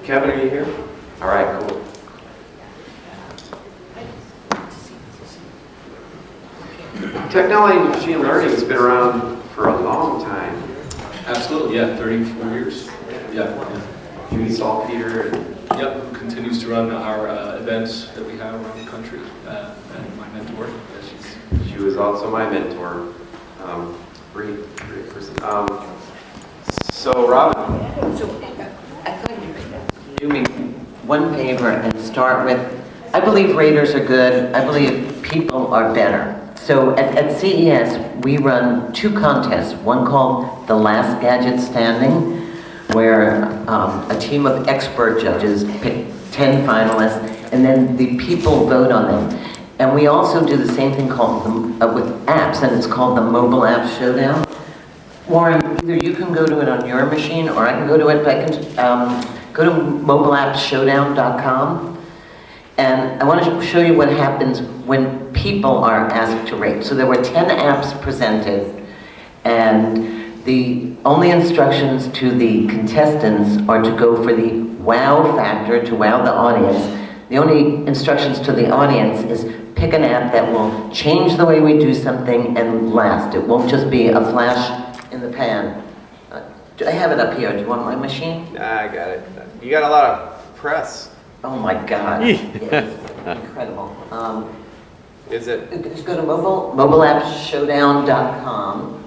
Kevin, are you here? All right, cool. Technology and machine learning has been around for a long time. Absolutely, yeah, 34 years. Yeah. Judy Saltpeter. Yep, who continues to run our events that we have around the country, and my mentor. She was also my mentor. Great person. So, Robin. So, I thought you could do me one favor and start with, I believe raters are good, I believe people are better. So at CES, we run 2 contests, one called The Last Gadget Standing, where a team of expert judges pick 10 finalists, and then the people vote on them. And we also do the same thing called with apps, and it's called the Mobile App Showdown. Warren, either you can go to it on your machine, or I can go to it, but I can go to mobileappshowdown.com. And I want to show you what happens when people are asked to rate. So there were 10 apps presented, and the only instructions to the contestants are to go for the wow factor, to wow the audience. The only instructions to the audience is pick an app that will change the way we do something and last. It won't just be a flash in the pan. I have it up here. Do you want my machine? Nah, I got it. You got a lot of press. Oh my God. It's incredible. Is it? Just go to mobileappshowdown.com.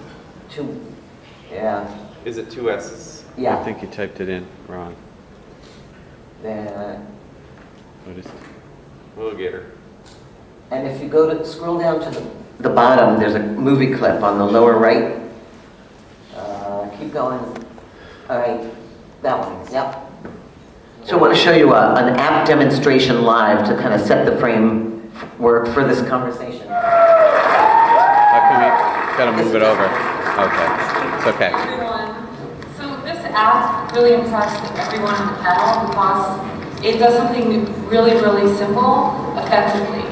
Yeah. Is it 2 S's? Yeah. I think you typed it in wrong. There. What is it? We'll get her. And if you scroll down to the bottom, there's a movie clip on the lower right. Keep going. All right, that one, yep. So I want to show you an app demonstration live to kind of set the framework for this conversation. How come you gotta move it over? Okay, it's okay. Everyone. So this app really impressed everyone on the panel because it does something really, really simple, effectively.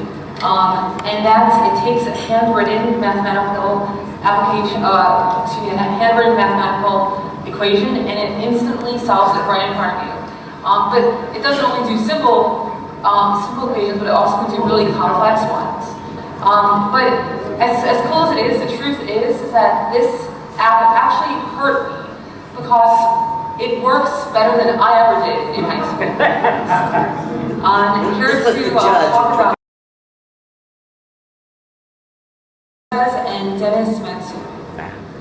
And that's, it takes a handwritten mathematical application, a handwritten mathematical equation, and it instantly solves it right in front of you. But it doesn't only do simple equations, but it also can do really complex ones. But as cool as it is, the truth is that this app actually hurt me because it works better than I ever did in high school. Here's to talk about and Dennis Metsu.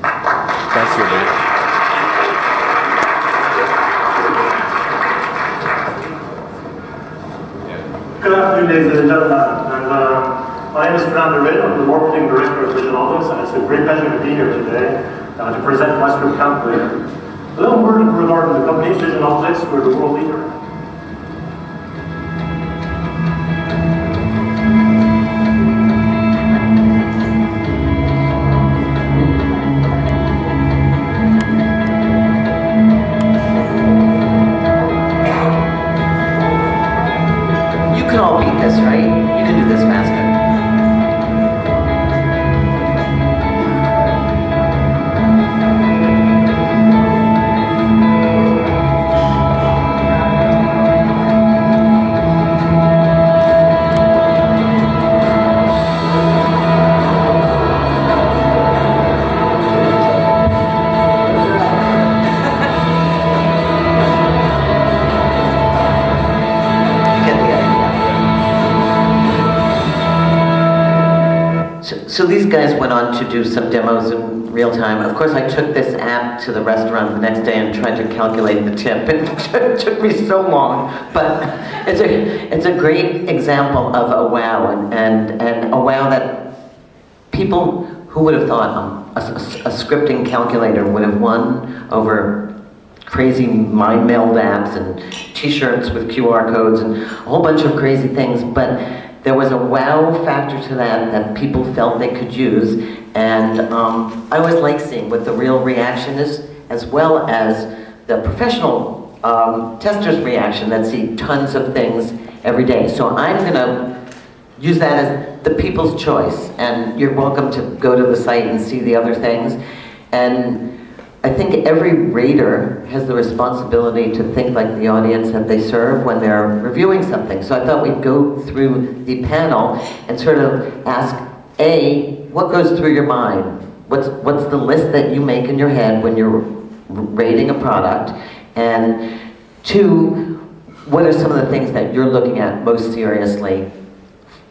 That's your name. Good afternoon, ladies and gentlemen. And, my name is Fernando Red. I'm the Marketing Director of Vision Office, and it's a great pleasure to be here today to present my script calculator. A little word regarding the company, Vision Optics. We're the world leader. You can all beat this, right? You can do this faster. So these guys went on to do some demos in real time. Of course, I took this app to the restaurant the next day and tried to calculate the tip. It took me so long, but it's a great example of a wow, and a wow that people who would have thought a scripting calculator would have won over crazy mind meld apps and t-shirts with QR codes and a whole bunch of crazy things, but there was a wow factor to that people felt they could use, and I always like seeing what the real reaction is, as well as the professional tester's reaction that see tons of things every day. So I'm gonna use that as the people's choice, and you're welcome to go to the site and see the other things. And I think every rater has the responsibility to think like the audience that they serve when they're reviewing something. So I thought we'd go through the panel and sort of ask, A, what goes through your mind? What's the list that you make in your head when you're rating a product? And 2, what are some of the things that you're looking at most seriously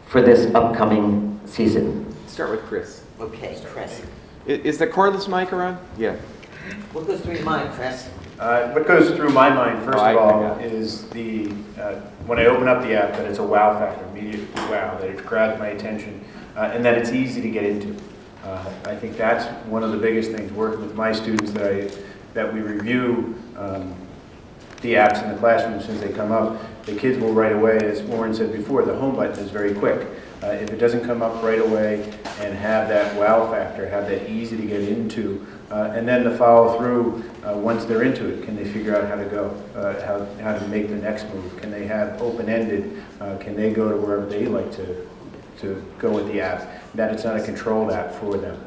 for this upcoming season? Start with Chris. Okay, Chris. Is the cordless mic around? Yeah. What goes through your mind, Chris? What goes through my mind, first Oh, I of all, got it. is the when I open up the app, that it's a wow factor, immediate wow, that it grabs my attention, and that it's easy to get into. I think that's one of the biggest things. Working with my students, that we review the apps in the classroom as soon as they come up. The kids will right away, as Warren said before, the home button is very quick. If it doesn't come up right away and have that wow factor, have that easy to get into, and then the follow through once they're into it, can they figure out how to go, how to make the next move? Can they have open-ended? Can they go to wherever they like to go with the app? That it's not a controlled app for them.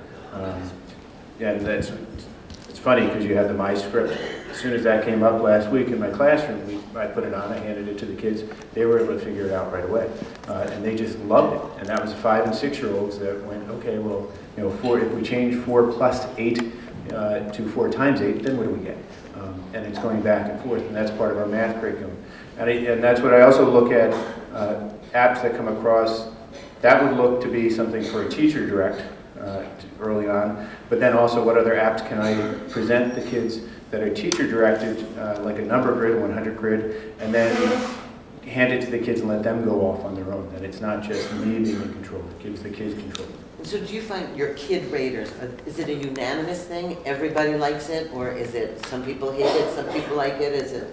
And it's funny because you have the My Script. As soon as that came up last week in my classroom, I put it on, I handed it to the kids. They were able to figure it out right away. And they just loved it. And that was 5 and 6-year-olds that went, okay, well, you know, if we change 4 plus 8 to 4 times 8, then what do we get? And it's going back and forth, and that's part of our math curriculum. And that's what I also look at, apps that come across. That would look to be something for a teacher direct early on, but then also what other apps can I present the kids that are teacher directed, like a number grid, 100 grid, and then hand it to the kids and let them go off on their own. That it's not just me being in control, it gives the kids control. So do you find your kid raters, is it a unanimous thing? Everybody likes it, or is it some people hate it, some people like it? Is it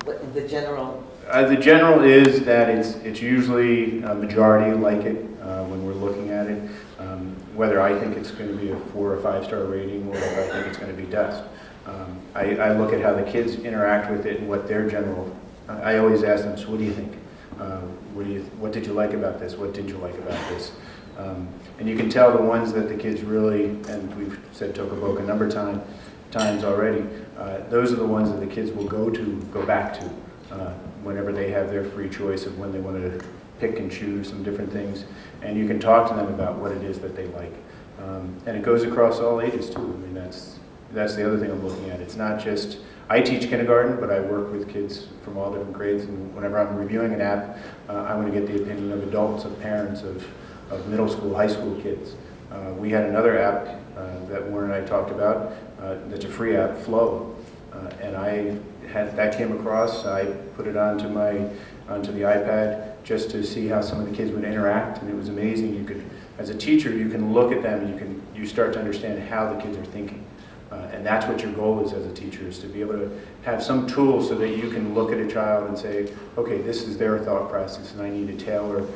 what, the general? The general is that it's usually a majority like it when we're looking at it. Whether I think it's going to be a 4 or 5-star rating or whether I think it's going to be dust. I look at how the kids interact with it and what their general. I always ask them, so what do you think? What did you like about this? What didn't you like about this? And you can tell the ones that the kids really, and we've said Tokaboka a number of times already, those are the ones that the kids will go back to whenever they have their free choice of when they want to pick and choose some different things. And you can talk to them about what it is that they like. And it goes across all ages too. I mean, that's the other thing I'm looking at. It's not just, I teach kindergarten, but I work with kids from all different grades, and whenever I'm reviewing an app, I want to get the opinion of adults, of parents, of middle school, high school kids. We had another app that Warren and I talked about that's a free app, Flow, and that came across. I put it onto the iPad just to see how some of the kids would interact, and it was amazing. You could, as a teacher, you can look at them and you start to understand how the kids are thinking. And that's what your goal is as a teacher, is to be able to have some tools so that you can look at a child and say, okay, this is their thought process, and I need to tailor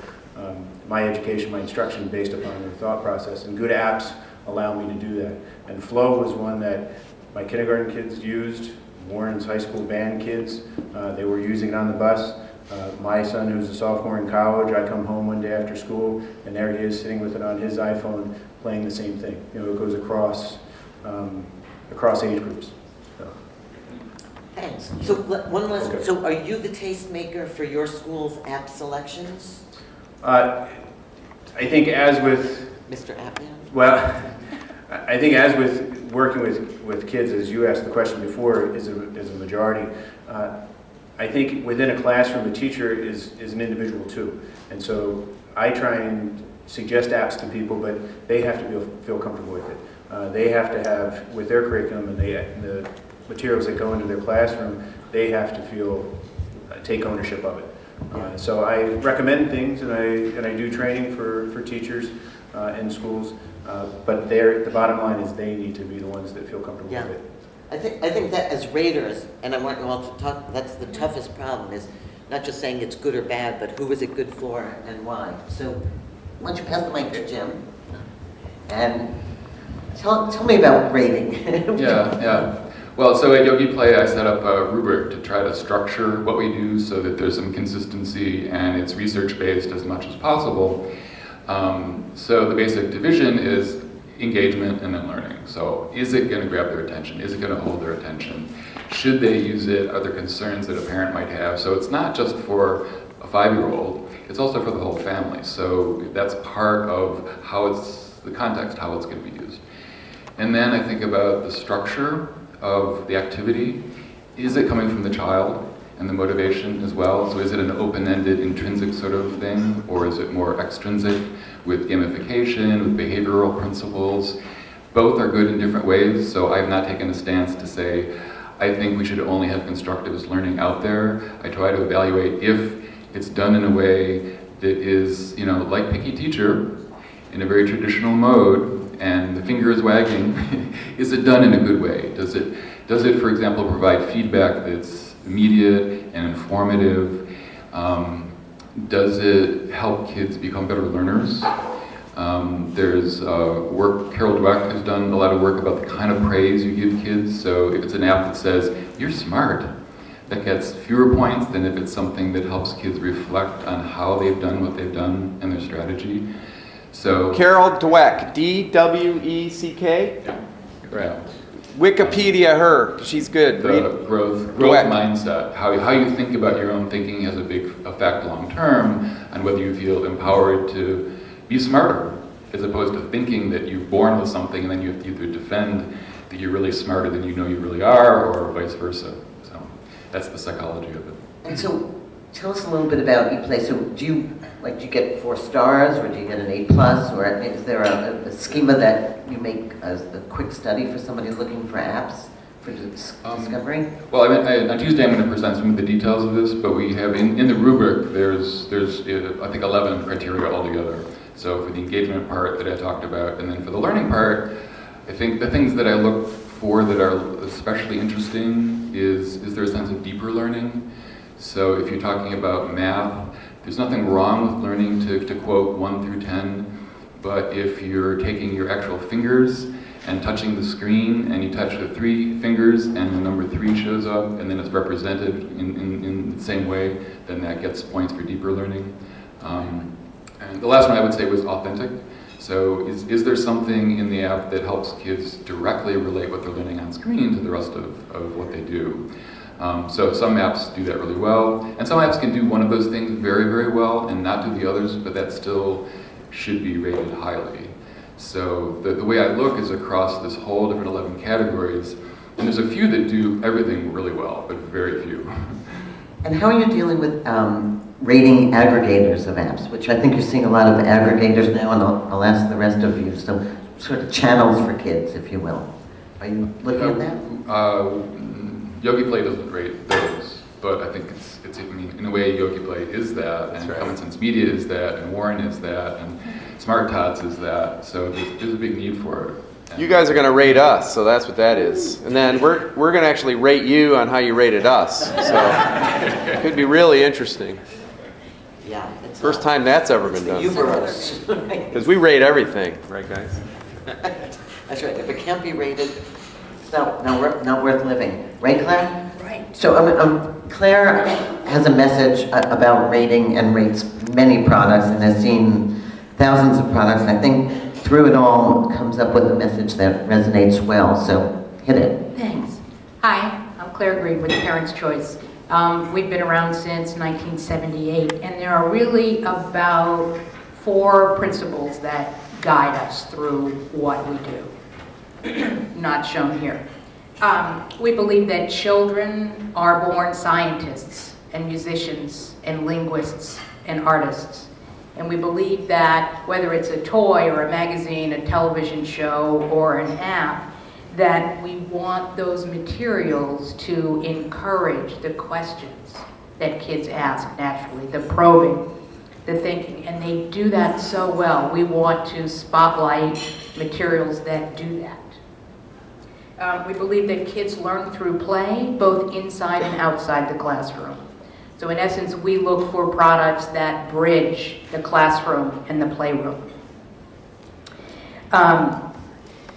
my education, my instruction based upon their thought process. And good apps allow me to do that. And Flow was one that my kindergarten kids used, Warren's high school band kids, they were using it on the bus. My son, who's a sophomore in college, I come home one day after school, and there he is sitting with it on his iPhone, playing the same thing. You know, it goes across age groups. So. Thanks. So one last. Okay. So are you the tastemaker for your school's app selections, I think as with, Mr. Appman? well, I think as with working with kids, as you asked the question before, is a majority. I think within a classroom, a teacher is an individual too. And so I try and suggest apps to people, but they have to feel comfortable with it. They have to have, with their curriculum and the materials that go into their classroom, they have to take ownership of it. So I recommend things, and I do training for teachers in schools, but the bottom line is they need to be the ones that feel comfortable with it. I think that as raters, and I want you all to talk, that's the toughest problem, is not just saying it's good or bad, but who is it good for and why. So why don't you pass the mic to Jim, and tell me about rating. Yeah. Well, so at Yogi Play, I set up a rubric to try to structure what we do so that there's some consistency and it's research-based as much as possible. So the basic division is engagement and then learning. So is it going to grab their attention? Is it going to hold their attention? Should they use it? Are there concerns that a parent might have? So it's not just for a 5-year-old, it's also for the whole family. So that's part of how it's, the context, how it's going to be used. And then I think about the structure of the activity. Is it coming from the child and the motivation as well? So is it an open-ended, intrinsic sort of thing, or is it more extrinsic with gamification, with behavioral principles? Both are good in different ways, so I've not taken a stance to say, I think we should only have constructivist learning out there. I try to evaluate if it's done in a way that is, you know, like Picky Teacher, in a very traditional mode, and the finger is wagging. Is it done in a good way? Does it, for example, provide feedback that's immediate and informative? Does it help kids become better learners? There's work, Carol Dweck has done a lot of work about the kind of praise you give kids. So if it's an app that says, you're smart, that gets fewer points than if it's something that helps kids reflect on how they've done what they've done and their strategy. So Carol Dweck, D-W-E-C-K? yeah, right. Wikipedia her, she's good. The Read- growth Dweck. mindset, how you think about your own thinking has a big effect long term on whether you feel empowered to be smarter, as opposed to thinking that you're born with something and then you have to either defend that you're really smarter than you know you really are, or vice versa. So that's the psychology of it. And so, tell us a little bit about ePlay. So do you get 4 stars, or do you get an A+, or is there a schema that you make as a quick study for somebody looking for apps for discovery? Well, on Tuesday I'm going to present some of the details of this, but we have, in the rubric, there's I think 11 criteria altogether. So for the engagement part that I talked about, and then for the learning part, I think the things that I look for that are especially interesting is there a sense of deeper learning? So if you're talking about math, there's nothing wrong with learning to quote 1 through 10, but if you're taking your actual fingers and touching the screen, and you touch with 3 fingers, and the number 3 shows up, and then it's represented in the same way, then that gets points for deeper learning. And the last one I would say was authentic. So is there something in the app that helps kids directly relate what they're learning on screen to the rest of what they do? So some apps do that really well, and some apps can do one of those things very, very well and not do the others, but that still should be rated highly. So the way I look is across this whole different 11 categories, and there's a few that do everything really well, but very few. And how are you dealing with rating aggregators of apps, which I think you're seeing a lot of aggregators now, and I'll ask the rest of you, so sort of channels for kids, if you will. Are you looking at that? Yogi Play doesn't rate those, but I think I mean, in a way, Yogi Play is that, and Common Sense Media is that, and Warren is that, and Smart Tots is that. So there's a big need for it. And You guys are going to rate us, so that's what that is. And then we're going to actually rate you on how you rated us. So it could be really interesting. Yeah. It's First time that's ever been done. Uberos. Because we rate everything, right guys? That's right. If it can't be rated, it's not worth living. Right, Claire? Right. So Claire has a message about rating and rates many products and has seen thousands of products. And I think through it all comes up with a message that resonates well. So hit it. Thanks. Hi, I'm Claire Green with Parents' Choice. We've been around since 1978, and there are really about 4 principles that guide us through what we do. Not shown here. We believe that children are born scientists and musicians and linguists and artists. And we believe that whether it's a toy or a magazine, a television show, or an app, that we want those materials to encourage the questions that kids ask naturally, the probing, the thinking, and they do that so well. We want to spotlight materials that do that. We believe that kids learn through play, both inside and outside the classroom. So in essence, we look for products that bridge the classroom and the playroom.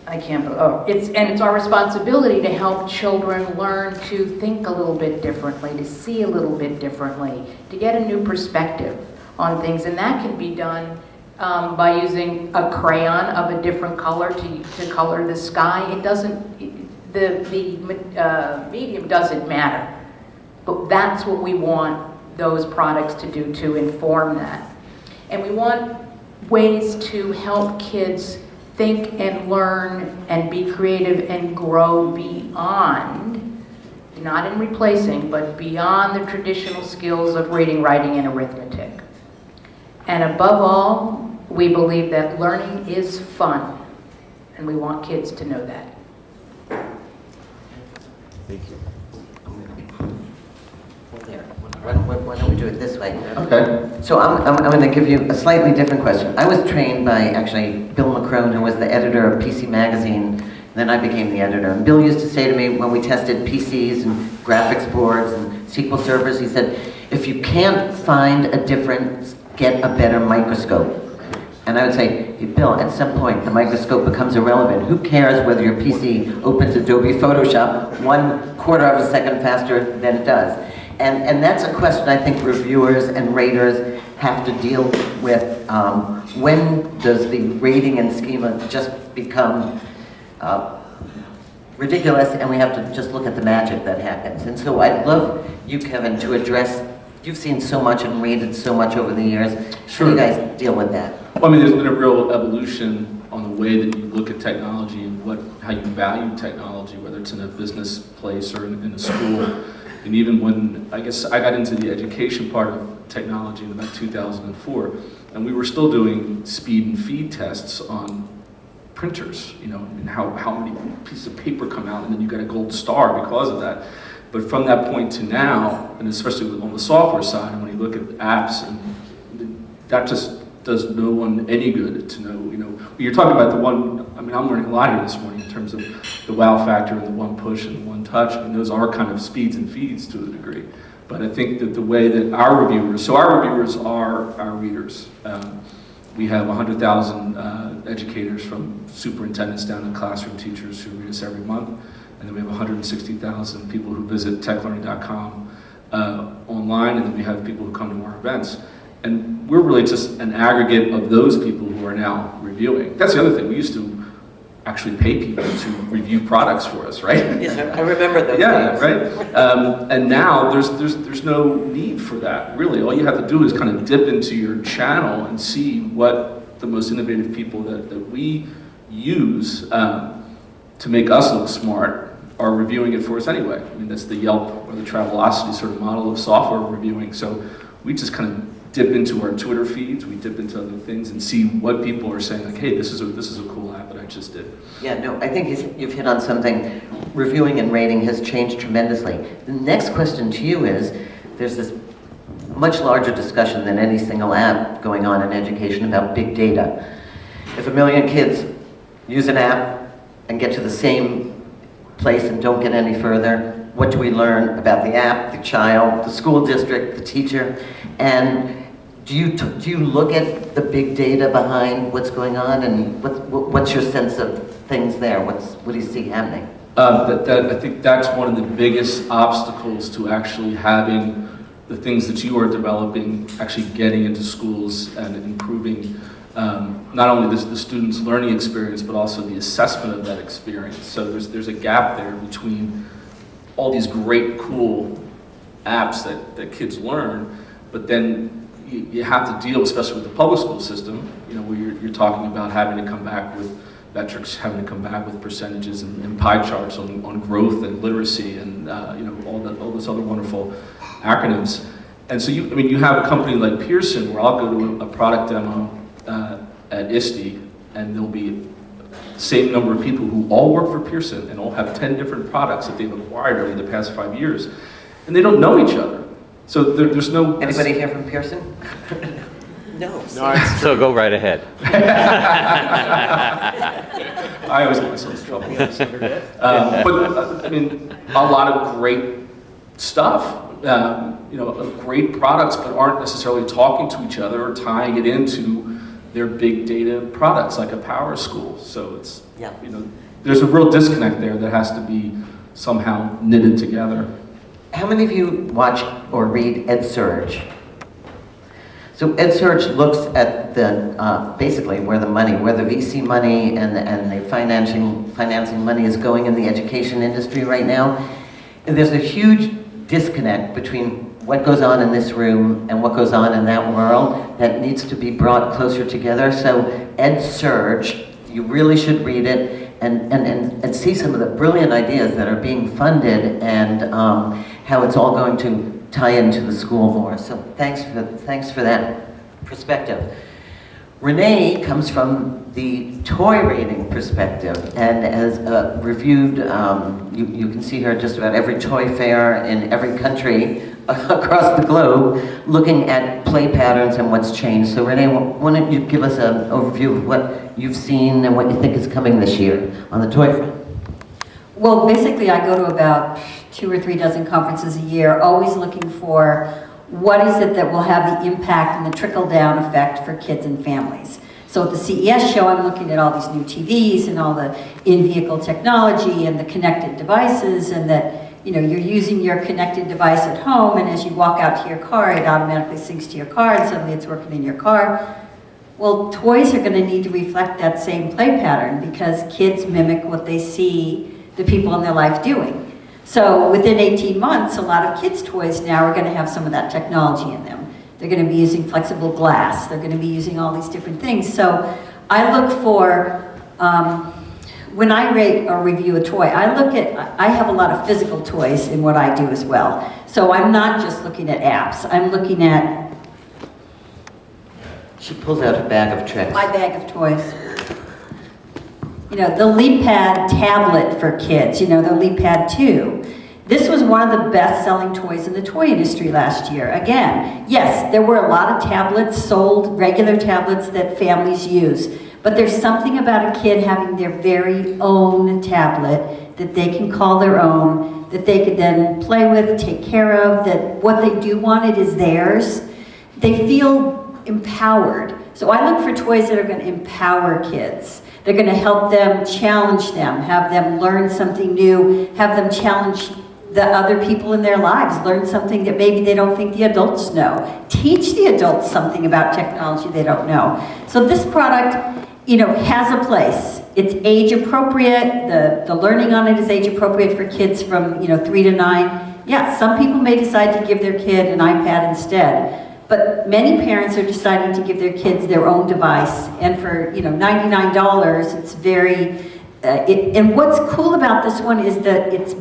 It's our responsibility to help children learn to think a little bit differently, to see a little bit differently, to get a new perspective on things, and that can be done by using a crayon of a different color to color the sky. It doesn't, the medium doesn't matter. But that's what we want those products to do, to inform that. And we want ways to help kids think and learn and be creative and grow beyond, not in replacing, but beyond the traditional skills of reading, writing, and arithmetic. And above all, we believe that learning is fun, and we want kids to know that. Thank you. There. Why don't we do it this way? Okay. So I'm going to give you a slightly different question. I was trained by, actually, Bill McCrone, who was the editor of PC Magazine. Then I became the editor. And Bill used to say to me when we tested PCs and graphics boards and SQL servers, he said, if you can't find a difference, get a better microscope. And I would say, hey, Bill, at some point the microscope becomes irrelevant. Who cares whether your PC opens Adobe Photoshop 1/4 of a second faster than it does? And that's a question I think reviewers and raters have to deal with. When does the rating and schema just become ridiculous, and we have to just look at the magic that happens? And so I'd love you, Kevin, to address, you've seen so much and rated so much over the years. How do you guys deal with that? Well, I mean, there's been a real evolution on the way that you look at technology and how you value technology, whether it's in a business place or in a school. And even when, I guess, I got into the education part of technology in about 2004, and we were still doing speed and feed tests on printers, you know, and how many pieces of paper come out, and then you get a gold star because of that. But from that point to now, and especially on the software side, and when you look at apps, and that just does no one any good to know, you know. You're talking about the one, I mean, I'm learning a lot here this morning in terms of the wow factor and the one push and the one touch. I mean, those are kind of speeds and feeds to a degree. But I think that the way that our reviewers are our readers. We have 100,000 educators, from superintendents down to classroom teachers, who read us every month. And then we have 160,000 people who visit techlearning.com online, and then we have people who come to our events. And we're really just an aggregate of those people who are now reviewing. That's the other thing. We used to actually pay people to review products for us, right? Yes, I remember those Yeah, days. right. And now there's no need for that, really. All you have to do is kind of dip into your channel and see what the most innovative people that we use to make us look smart are reviewing it for us anyway. I mean, that's the Yelp or the Travelocity sort of model of software reviewing. So we just kind of dip into our Twitter feeds, we dip into other things and see what people are saying, like, hey, this is a cool app that I just did. Yeah, no, I think you've hit on something. Reviewing and rating has changed tremendously. The next question to you is, there's this much larger discussion than any single app going on in education about big data. If 1 million kids use an app and get to the same place and don't get any further, what do we learn about the app, the child, the school district, the teacher? And do you look at the big data behind what's going on, and what's your sense of things there? What do you see happening? I think that's one of the biggest obstacles to actually having the things that you are developing actually getting into schools and improving not only the students' learning experience, but also the assessment of that experience. So there's a gap there between all these great, cool apps that kids learn, but then you have to deal, especially with the public school system, you know, where you're talking about having to come back with metrics, having to come back with percentages and pie charts on growth and literacy and you know, all those other wonderful acronyms. And so you have a company like Pearson, where I'll go to a product demo at ISTE, and there'll be the same number of people who all work for Pearson and all have 10 different products that they've acquired over the past 5 years, and they don't know each other. So there's no... Anybody here from Pearson? No. So go right ahead. I always get myself in trouble. But I mean, a lot of great stuff, you know, great products, but aren't necessarily talking to each other or tying it into their big data products like a Power School. So it's, you know, there's a real disconnect there that has to be somehow knitted together. How many of you watch or read EdSurge? So EdSurge looks at the, basically where the VC money and the financing money is going in the education industry right now. And there's a huge disconnect between what goes on in this room and what goes on in that world that needs to be brought closer together. So EdSurge, you really should read it and see some of the brilliant ideas that are being funded and how it's all going to tie into the school more. So thanks for that perspective. Renee comes from the toy rating perspective and has reviewed, you can see her just about every toy fair in every country across the globe, looking at play patterns and what's changed. So Renee, why don't you give us an overview of what you've seen and what you think is coming this year on the toy front? Well, basically I go to about 2 or 3 dozen conferences a year, always looking for what is it that will have the impact and the trickle-down effect for kids and families. So at the CES show, I'm looking at all these new TVs and all the in-vehicle technology and the connected devices, and that you're using your connected device at home, and as you walk out to your car, it automatically syncs to your car, and suddenly it's working in your car. Well, toys are going to need to reflect that same play pattern because kids mimic what they see the people in their life doing. So within 18 months, a lot of kids' toys now are going to have some of that technology in them. They're going to be using flexible glass. They're going to be using all these different things. So I look for, when I rate or review a toy, I have a lot of physical toys in what I do as well. So I'm not just looking at apps. I'm looooking at... She pulls out a bag of tricks. My bag of toys. The LeapPad tablet for kids, the LeapPad 2. This was one of the best-selling toys in the toy industry last year. Again, yes, there were a lot of tablets sold, regular tablets that families use, but there's something about a kid having their very own tablet that they can call their own, that they could then play with, take care of, that what they do want it is theirs. They feel empowered. So I look for toys that are going to empower kids. They're going to help them, challenge them, have them learn something new, have them challenge the other people in their lives, learn something that maybe they don't think the adults know. Teach the adults something about technology they don't know. So this product, has a place. It's age appropriate. The learning on it is age appropriate for kids from, 3 to 9. Yeah, some people may decide to give their kid an iPad instead. But many parents are deciding to give their kids their own device, and for $99, it's very. And what's cool about this one is that it's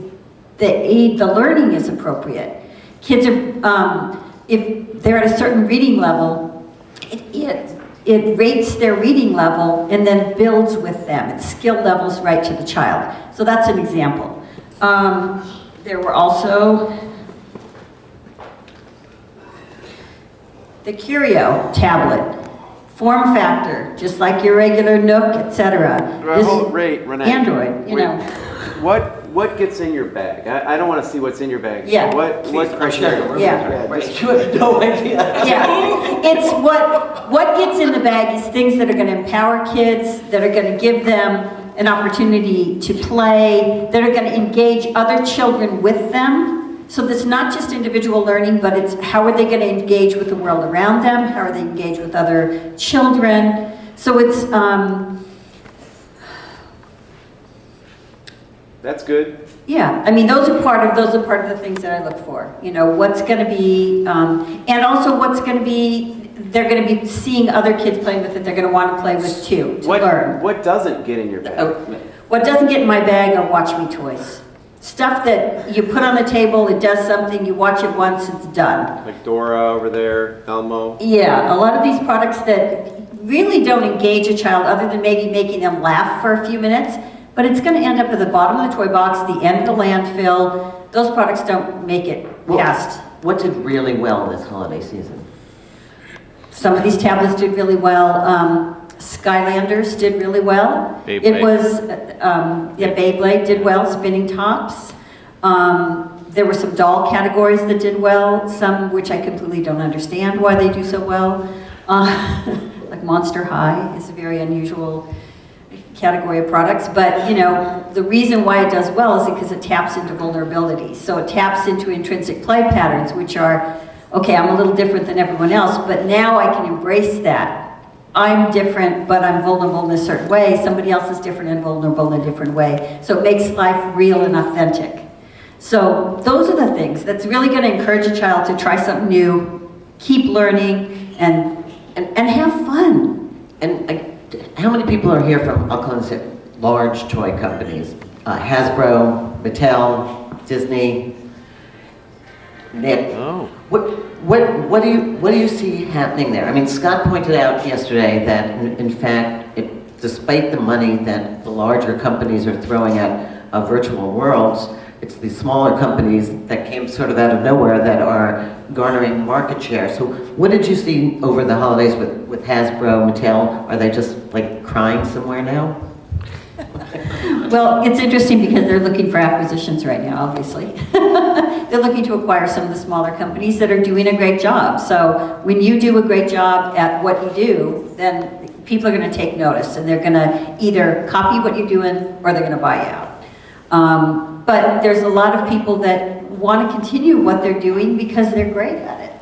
the learning is appropriate. Kids are if they're at a certain reading level, it rates their reading level and then builds with them. It skill levels right to the child. So that's an example. There were also the Curio tablet, form factor, just like your regular Nook, etc. Renee. Android, What gets in your bag? I don't want to see what's in your bag. Yeah. What criteria? Yeah. You have no idea. Yeah, it's what gets in the bag is things that are going to empower kids, that are going to give them an opportunity to play, that are going to engage other children with them. So it's not just individual learning, but it's how are they going to engage with the world around them? How are they engage with other children? So it's That's good. yeah. I mean, those are part of the things that I look for. What's going to be, and also what's going to be. They're going to be seeing other kids playing with it. They're going to want to play with too to learn. What doesn't get in your bag? What doesn't get in my bag are watch me toys. Stuff that you put on the table, it does something, you watch it once, it's done. Like Dora over there, Elmo. Yeah, a lot of these products that really don't engage a child other than maybe making them laugh for a few minutes, but it's going to end up at the bottom of the toy box, the end of the landfill. Those products don't make it past. What did really well this holiday season? Some of these tablets did really well. Skylanders did really well. Beyblade. It was, Beyblade did well, spinning tops. There were some doll categories that did well, some which I completely don't understand why they do so well. Like Monster High is a very unusual category of products, but the reason why it does well is because it taps into vulnerability. So it taps into intrinsic play patterns, which are okay, I'm a little different than everyone else, but now I can embrace that. I'm different, but I'm vulnerable in a certain way. Somebody else is different and vulnerable in a different way. So it makes life real and authentic. So those are the things that's really going to encourage a child to try something new, keep learning, and have fun. And how many people are here from, I'll call it large toy companies? Hasbro, Mattel, Disney, Nick. Oh. What do you see happening there? I mean, Scott pointed out yesterday that in fact, despite the money that the larger companies are throwing at virtual worlds, it's the smaller companies that came sort of out of nowhere that are garnering market share. So what did you see over the holidays with Hasbro, Mattel? Are they just like crying somewhere now? Well, it's interesting because they're looking for acquisitions right now, obviously. They're looking to acquire some of the smaller companies that are doing a great job. So when you do a great job at what you do, then people are going to take notice, and they're going to either copy what you're doing or they're going to buy you out. But there's a lot of people that want to continue what they're doing because they're great at it.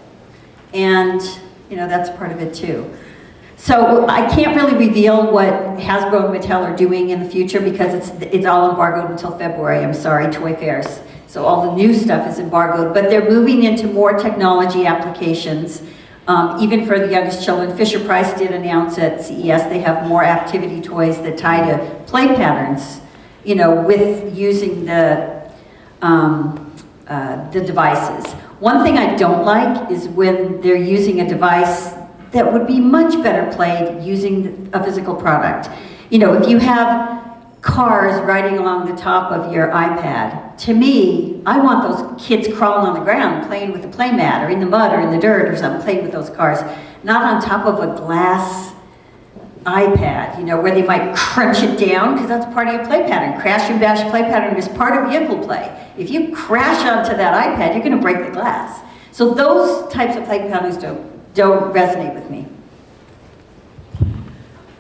And, you know, that's part of it too. So I can't really reveal what Hasbro and Mattel are doing in the future because it's all embargoed until February. I'm sorry, Toy Fairs. So all the new stuff is embargoed, but they're moving into more technology applications, even for the youngest children. Fisher-Price did announce at CES they have more activity toys that tie to play patterns, you know, with using the devices. One thing I don't like is when they're using a device that would be much better played using a physical product. You know, if you have cars riding along the top of your iPad, to me, I want those kids crawling on the ground, playing with the play mat, or in the mud, or in the dirt, or something, playing with those cars, not on top of a glass iPad, you know, where they might crunch it down, because that's part of your play pattern. Crash and bash play pattern is part of vehicle play. If you crash onto that iPad, you're going to break the glass. So those types of play patterns don't resonate with me.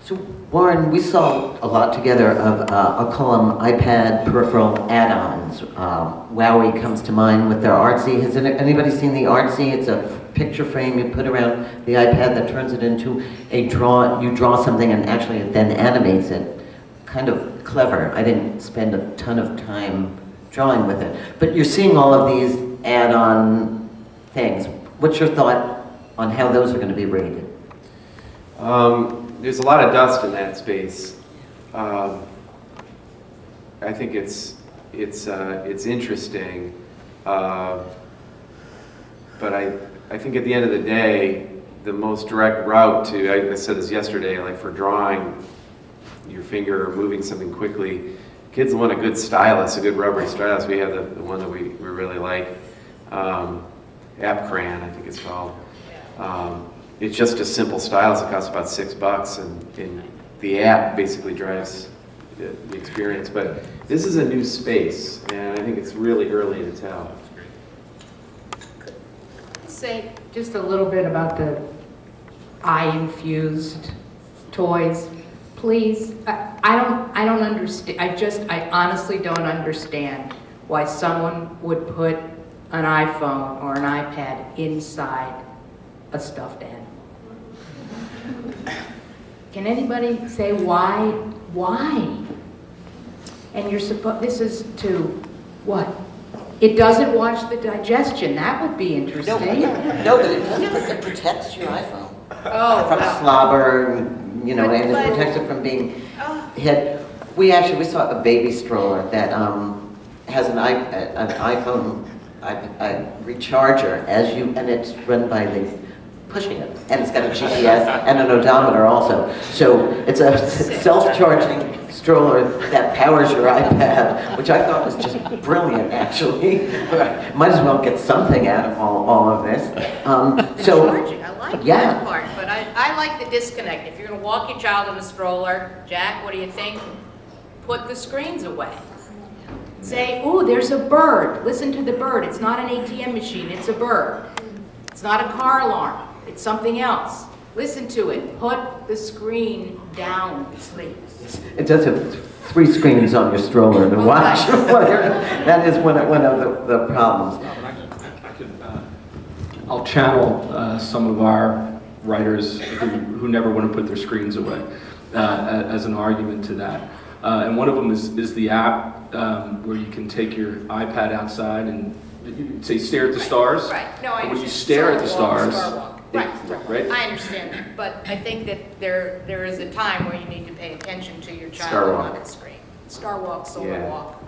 So Warren, we saw a lot together of, I'll call them iPad peripheral add-ons. Wowie comes to mind with their Artsy. Has anybody seen the Artsy? It's a picture frame you put around the iPad that turns it into a draw. You draw something and actually it then animates it. Kind of clever. I didn't spend a ton of time drawing with it. But you're seeing all of these add-on things. What's your thought on how those are going to be rated? There's a lot of dust in that space. I think it's interesting, but I think at the end of the day, the most direct route to, I said this yesterday, like for drawing your finger or moving something quickly, kids want a good stylus, a good rubbery stylus. We have the one that we really like, App Crayon, I think it's called. It's just a simple stylus. It costs about $6, and the app basically drives the experience. But this is a new space, and I think it's really early to tell. Say just a little bit about the eye-infused toys, please. I don't understand. I honestly don't understand why someone would put an iPhone or an iPad inside a stuffed animal. Can anybody say why? Why? And you're supposed, this is to what? It doesn't watch the digestion. That would be interesting. No, but it does. It protects your iPhone. Oh, from wow. slobber, you know, and it protects it from being hit. We saw a baby stroller that has an iPhone recharger and it's run by pushing it, and it's got a GPS and an odometer also. So it's a self-charging stroller that powers your iPad, which I thought was just brilliant, actually. Might as well get something out of all of this. Charging, I like that part, but I like the disconnect. If you're going to walk your child in a stroller, Jack, what do you think? Put the screens away. Say, oh, there's a bird. Listen to the bird. It's not an ATM machine, it's a bird. It's not a car alarm. It's something else. Listen to it. Put the screen down, please. It does have 3 screens on your stroller to watch. That is one of the problems. I'll channel some of our writers who never want to put their screens away as an argument to that. And one of them is the app where you can take your iPad outside and say stare at the stars. Right, no, I And when you understand. stare at the stars, Star walk. right? I understand that, but I think that there is a time where you need to pay attention to your Star child walk. on its screen. Star walk, solar Yeah. walk.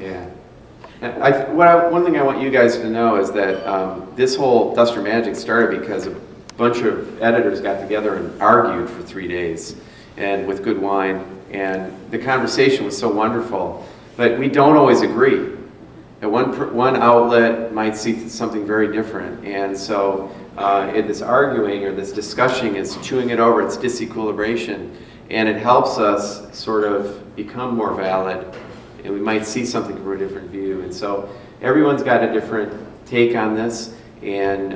Yeah. And one thing I want you guys to know is that this whole Duster Magic started because a bunch of editors got together and argued for 3 days, and with good wine, and the conversation was so wonderful, but we don't always agree. And one outlet might see something very different, and so this arguing or this discussion is chewing it over, it's disequilibration, and it helps us sort of become more valid, and we might see something from a different view. And so everyone's got a different take on this, and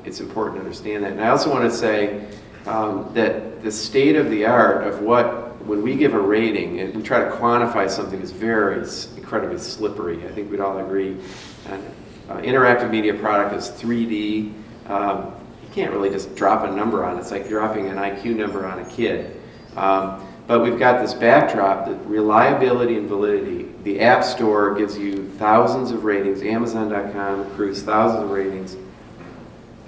it's important to understand that. And I also want to say that the state of the art of when we give a rating and we try to quantify something is very incredibly slippery. I think we'd all agree. Interactive media product is 3D. You can't really just drop a number on it. It's like dropping an IQ number on a kid. But we've got this backdrop, the reliability and validity. The App Store gives you thousands of ratings. Amazon.com accrues thousands of ratings.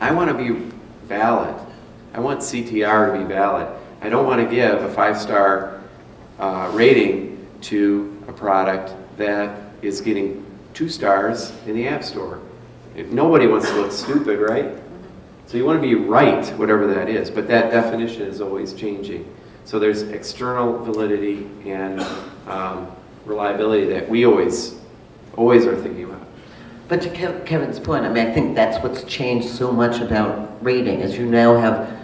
I want to be valid. I want CTR to be valid. I don't want to give a 5-star rating to a product that is getting 2 stars in the App Store. Nobody wants to look stupid, right? So you want to be right, whatever that is, but that definition is always changing. So there's external validity and reliability that we always are thinking about. But to Kevin's point, I mean, I think that's what's changed so much about rating, is you now have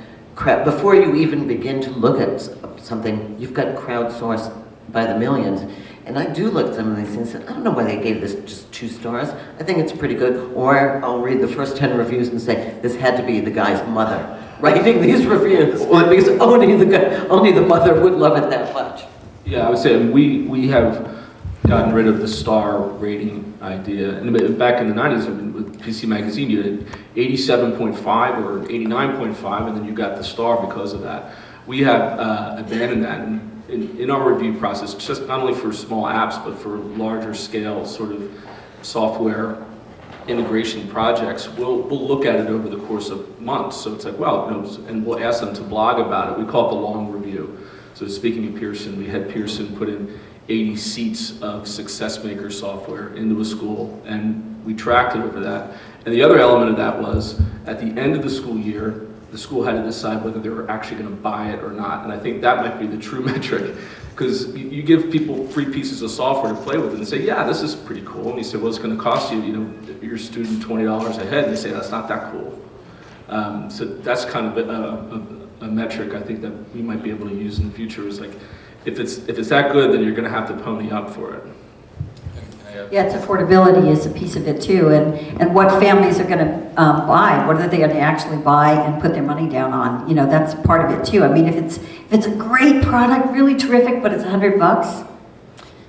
before you even begin to look at something, you've got crowdsourced by the millions. And I do look at some of these things and I don't know why they gave this just 2 stars. I think it's pretty good. Or I'll read the first 10 reviews and say, this had to be the guy's mother writing these reviews. Because only the mother would love it that much. Yeah, I would say we have gotten rid of the star rating idea. And back in the 90s, with PC Magazine, you had 87.5 or 89.5, and then you got the star because of that. We have abandoned that. And in our review process, just not only for small apps, but for larger scale sort of software integration projects, we'll look at it over the course of months. So it's like, well, and we'll ask them to blog about it. We call it the long review. So speaking of Pearson, we had Pearson put in 80 seats of Success Maker software into a school, and we tracked it over that. And the other element of that was, at the end of the school year, the school had to decide whether they were actually going to buy it or not. And I think that might be the true metric, because you give people free pieces of software to play with and say, yeah, this is pretty cool. And you say, well, it's going to cost you, your student $20 a head. And they say, that's not that cool. So that's kind of a metric I think that we might be able to use in the future, is like, if it's that good, then you're going to have to pony up for it. Yeah, it's affordability is a piece of it too, and what families are going to buy, what are they going to actually buy and put their money down on? That's part of it too. I mean, if it's a great product, really terrific, but it's $100,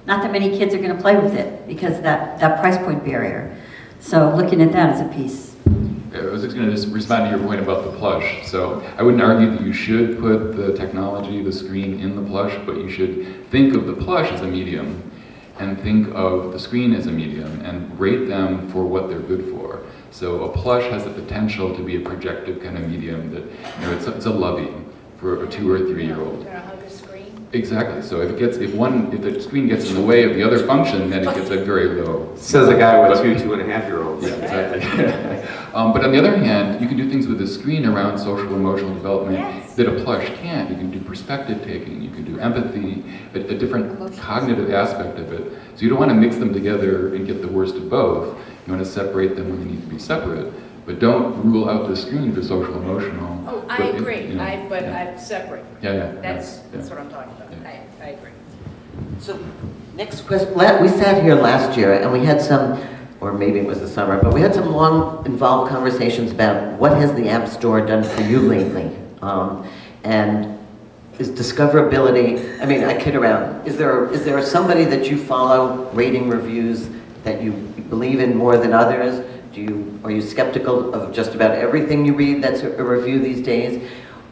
not that many kids are going to play with it because that price point barrier. So looking at that as a piece. I was just going to respond to your point about the plush. So I wouldn't argue that you should put the technology, the screen in the plush, but you should think of the plush as a medium and think of the screen as a medium and rate them for what they're good for. So a plush has the potential to be a projective kind of medium that, it's a lovey for a 2 or 3 year old. Exactly. So if the screen gets in the way of the other function, then it gets a very low. Says a guy with 2.5-year-olds. Yeah, exactly. But on the other hand, you can do things with the screen around social emotional development that a plush can't. You can do perspective taking, you can do empathy, a different cognitive aspect of it. So you don't want to mix them together and get the worst of both. You want to separate them when they need to be separate. But don't rule out the screen for social emotional. Oh, I agree. I'm separate. That's what I'm talking about. I agree. So, next question. We sat here last year and we had some, or maybe it was the summer, but we had some long, involved conversations about what has the App Store done for you lately? And is discoverability, I mean, I kid around. Is there somebody that you follow, rating reviews, that you believe in more than others? Are you skeptical of just about everything you read that's a review these days?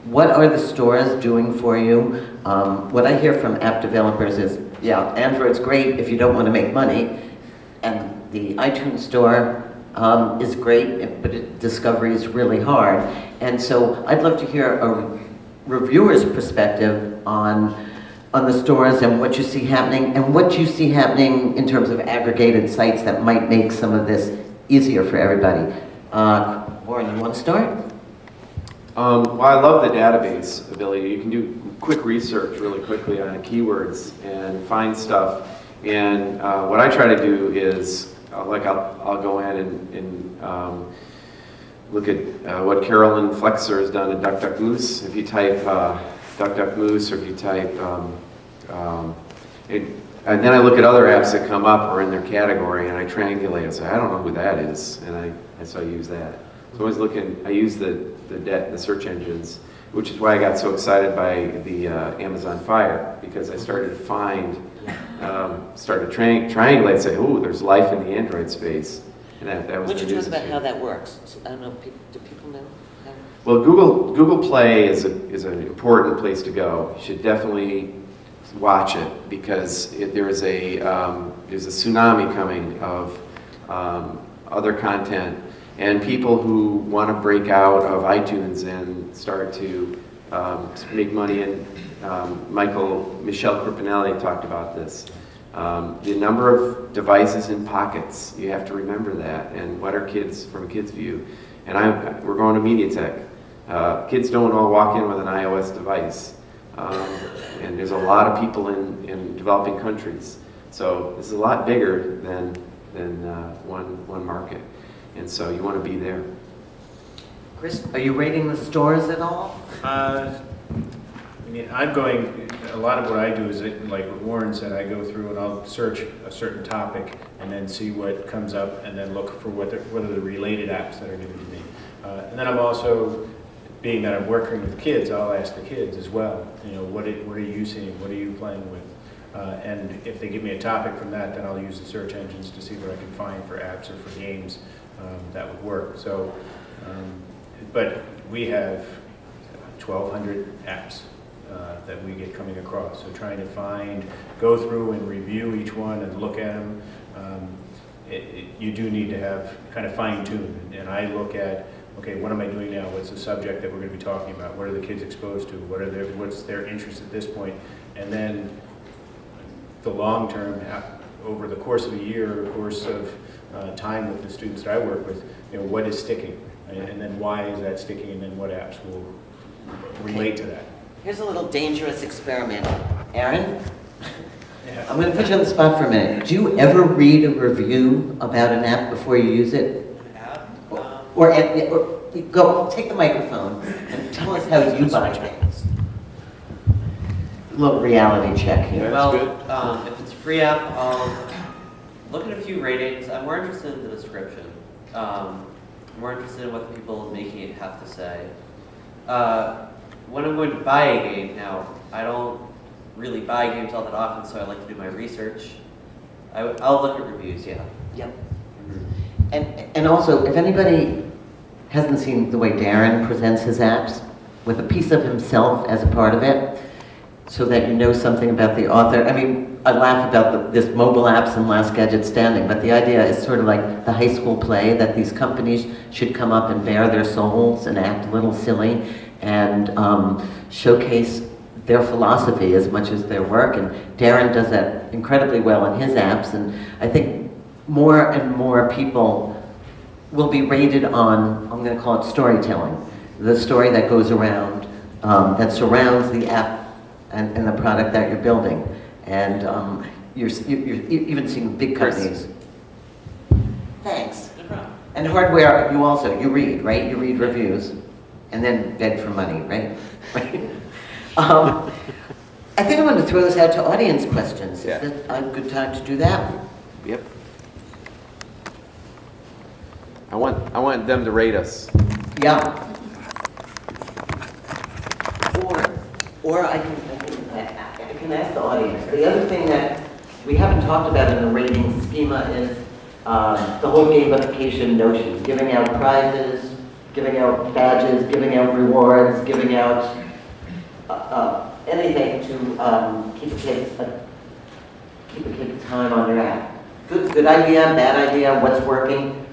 What are the stores doing for you? What I hear from app developers is, yeah, Android's great if you don't want to make money, and the iTunes store is great, but discovery is really hard. And so I'd love to hear a reviewer's perspective on the stores and what you see happening, and what you see happening in terms of aggregated sites that might make some of this easier for everybody. Warren, you want to start? Well, I love the database ability. You can do quick research really quickly on keywords and find stuff. And what I try to do is, I'll go in and look at what Carolyn Flexer has done at DuckDuckMoose. If you type DuckDuckMoose, or if you type, and then I look at other apps that come up or in their category, and I triangulate and say, I don't know who that is, and so I use that. So I always I use the search engines, which is why I got so excited by the Amazon Fire, because I started to find, triangulate and say, oh, there's life in the Android space. And that was Why don't you talk about how that works? I don't know, do people know? Well, Google Play is an important place to go. You should definitely watch it, because there's a tsunami coming of other content, and people who want to break out of iTunes and start to make money. And Michelle Crippinelli talked about this. The number of devices in pockets, you have to remember that, and what are kids, from a kid's view. And we're going to MediaTek. Kids don't all walk in with an iOS device. And there's a lot of people in developing countries. So this is a lot bigger than one market. And so you want to be there. Chris, are you rating the stores at all? I mean, a lot of what I do is, like what Warren said, I go through and I'll search a certain topic and then see what comes up, and then look for what are the related apps that are given to me. And then I'm also, being that I'm working with kids, I'll ask the kids as well, what are you seeing? What are you playing with? And if they give me a topic from that, then I'll use the search engines to see what I can find for apps or for games that would work. So, but we have 1,200 apps that we get coming across. So trying to go through and review each one and look at them, you do need to have kind of fine-tune. And I look at, okay, what am I doing now? What's the subject that we're going to be talking about? What are the kids exposed to? What's their interest at this point? And then the long term, over the course of a year, or course of time with the students that I work with, what is sticking? And then why is that sticking? And then what apps will relate to that? Here's a little dangerous experiment. Aaron? Yeah. I'm going to put you on the spot for a minute. Do you ever read a review about an app before you use it? Or go, take the microphone and tell us how you buy things. A little reality check here. Yeah, Well, if it's a free app, I'll look at a few ratings. I'm more interested in the description. I'm more interested in what the people making it have to say. When I'm going to buy a game, now, I don't really buy games all that often, so I like to do my research. I'll look at reviews, yeah. Yep. And also, if anybody hasn't seen the way Darren presents his apps, with a piece of himself as a part of it, so that you know something about the author. I mean, I laugh about this mobile apps and Last Gadget Standing, but the idea is sort of like the high school play, that these companies should come up and bare their souls and act a little silly and showcase their philosophy as much as their work. And Darren does that incredibly well in his apps, and I think more and more people will be rated on, I'm going to call it storytelling, the story that goes around, that surrounds the app and the product that you're building. And you're even seeing big companies. Thanks. No problem. And hardware, you read, right? You read reviews and then beg for money, right? I think I'm going to throw this out to audience questions. Yeah. Is that a good time to do that? Yep. I want them to rate us. Yeah. Or I can ask the audience. The other thing that we haven't talked about in the rating schema is the whole gamification notion, giving out prizes, giving out badges, giving out rewards, giving out anything to keep a kid's time on their app. Good idea, bad idea, what's working?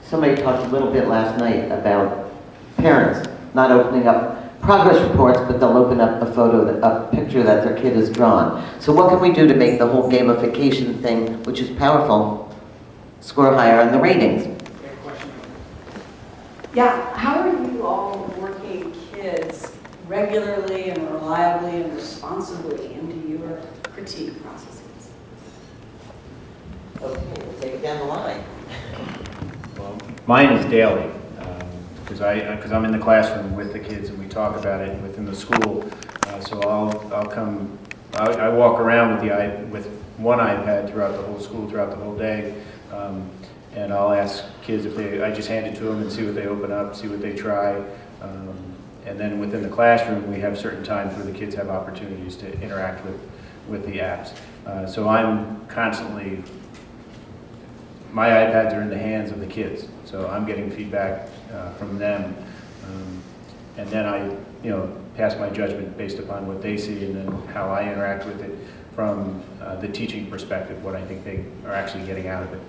Somebody talked a little bit last night about parents not opening up progress reports, but they'll open up a picture that their kid has drawn. So what can we do to make the whole gamification thing, which is powerful, score higher on the ratings? Yeah, how are you all working kids regularly and reliably and responsibly into your critique processes? Okay, we'll take it down the line. Well, mine is daily, because I'm in the classroom with the kids and we talk about it within the school. So I walk around with one iPad throughout the whole school, throughout the whole day, and I'll ask kids I just hand it to them and see what they open up, see what they try. And then within the classroom, we have certain times where the kids have opportunities to interact with the apps. So I'm constantly, my iPads are in the hands of the kids, so I'm getting feedback from them, and then I, pass my judgment based upon what they see and then how I interact with it from the teaching perspective, what I think they are actually getting out of it.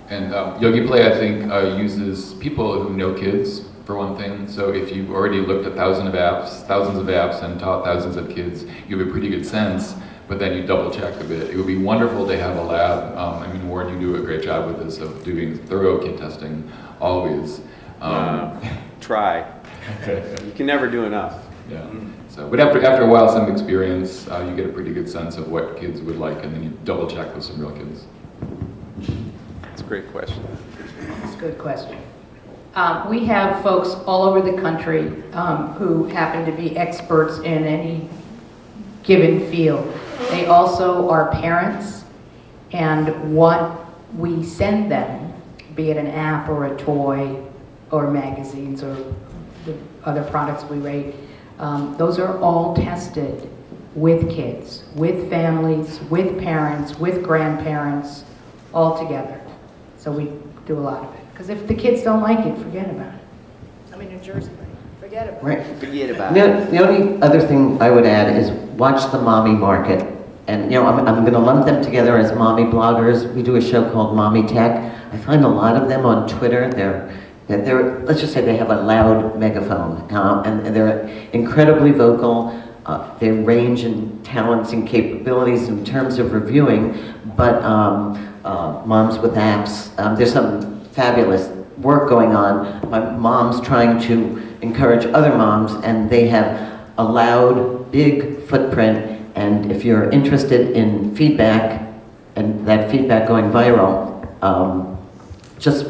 And Yogi Play, I think, uses people who know kids, for one thing. So if you've already looked at thousands of apps and taught thousands of kids, you have a pretty good sense, but then you double check a bit. It would be wonderful to have a lab. Warren, you do a great job with this, of doing thorough kid testing, always. Try. You can never do enough. Yeah. So, but after a while, some experience, you get a pretty good sense of what kids would like, and then you double check with some real kids. That's a great question. That's a good question. We have folks all over the country who happen to be experts in any given field. They also are parents, and what we send them, be it an app or a toy or magazines or the other products we rate, those are all tested with kids, with families, with parents, with grandparents, all together. So we do a lot of it. Because if the kids don't like it, forget about it. I'm in New Jersey, forget about Right. it. Forget about it. The only other thing I would add is watch the mommy market. And I'm going to lump them together as mommy bloggers. We do a show called Mommy Tech. I find a lot of them on Twitter. They're let's just say they have a loud megaphone, and they're incredibly vocal. They range in talents and capabilities in terms of reviewing, but Moms with Apps, there's some fabulous work going on. My mom's trying to encourage other moms, and they have a loud, big footprint, and if you're interested in feedback, and that feedback going viral, just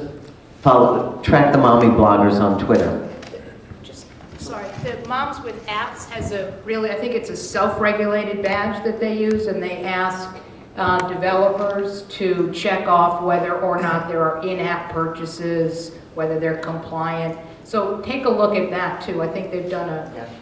track the mommy bloggers on Twitter. Sorry, the Moms with Apps has I think it's a self-regulated badge that they use, and they ask developers to check off whether or not there are in-app purchases, whether they're compliant. So take a look at that too. I think they've done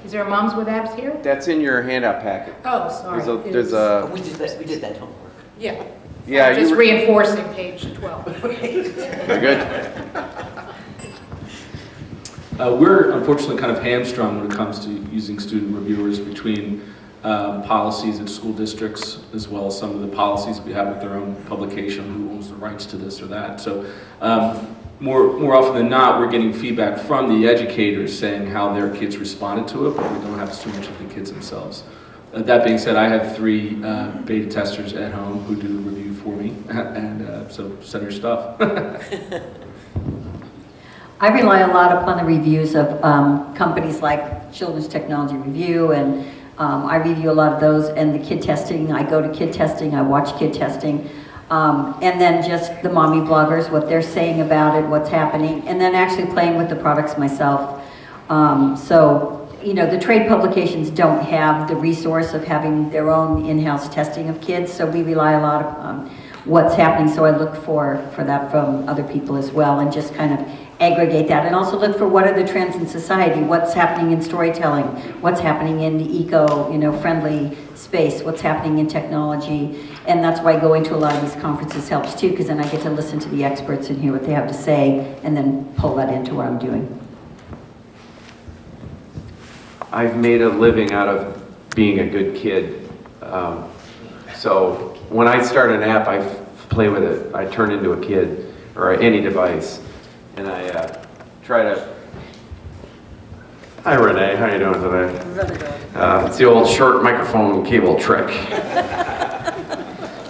is there a Moms with Apps here? That's in your handout packet. Oh, sorry. There's a We did that homework. Yeah. Yeah, Just reinforcing page 12. Very good. We're unfortunately kind of hamstrung when it comes to using student reviewers between policies at school districts, as well as some of the policies we have with their own publication, who owns the rights to this or that. So more often than not, we're getting feedback from the educators saying how their kids responded to it, but we don't have so much of the kids themselves. That being said, I have 3 beta testers at home who do the review for me, and so send your stuff. I rely a lot upon the reviews of companies like Children's Technology Review, and I review a lot of those, and the kid testing. I go to kid testing, I watch kid testing, and then just the mommy bloggers, what they're saying about it, what's happening, and then actually playing with the products myself. So, the trade publications don't have the resource of having their own in-house testing of kids, so we rely a lot on what's happening. So I look for that from other people as well, and just kind of aggregate that, and also look for what are the trends in society, what's happening in storytelling, what's happening in the eco-friendly space, what's happening in technology. And that's why going to a lot of these conferences helps too, because then I get to listen to the experts and hear what they have to say, and then pull that into what I'm doing. I've made a living out of being a good kid. So when I start an app, I play with it. I turn into a kid, or any device. And I try to... Hi Renee, how you doing today? It's the old short microphone cable trick.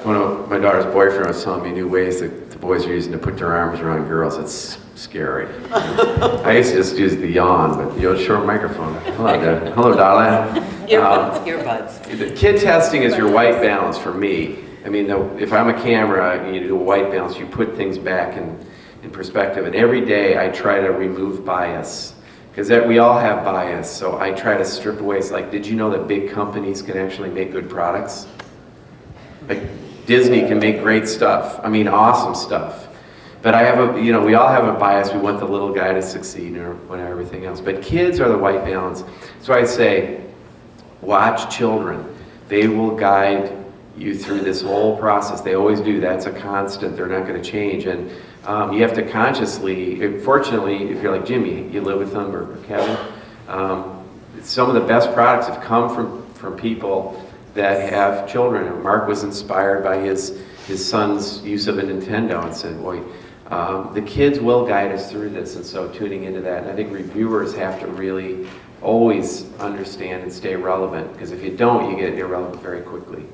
One of my daughter's boyfriend was telling me new ways that the boys are using to put their arms around girls. It's scary. I used to just use the yawn, but the old short microphone. Hello, darling. Earbuds. The kid testing is your white balance for me. I mean, if I'm a camera and you do a white balance, you put things back in perspective. And every day I try to remove bias. Because we all have bias, so I try to strip away. It's like, did you know that big companies can actually make good products? Like, Disney can make great stuff. I mean, awesome stuff. But I have we all have a bias. We want the little guy to succeed or whatever, everything else. But kids are the white balance. So I say, watch children. They will guide you through this whole process. They always do. That's a constant. They're not going to change. And you have to consciously, fortunately, if you're like Jimmy, you live with them, or Kevin, some of the best products have come from people that have children. And Mark was inspired by his son's use of a Nintendo and said, boy, the kids will guide us through this. And so tuning into that, and I think reviewers have to really always understand and stay relevant, because if you don't, you get irrelevant very quickly.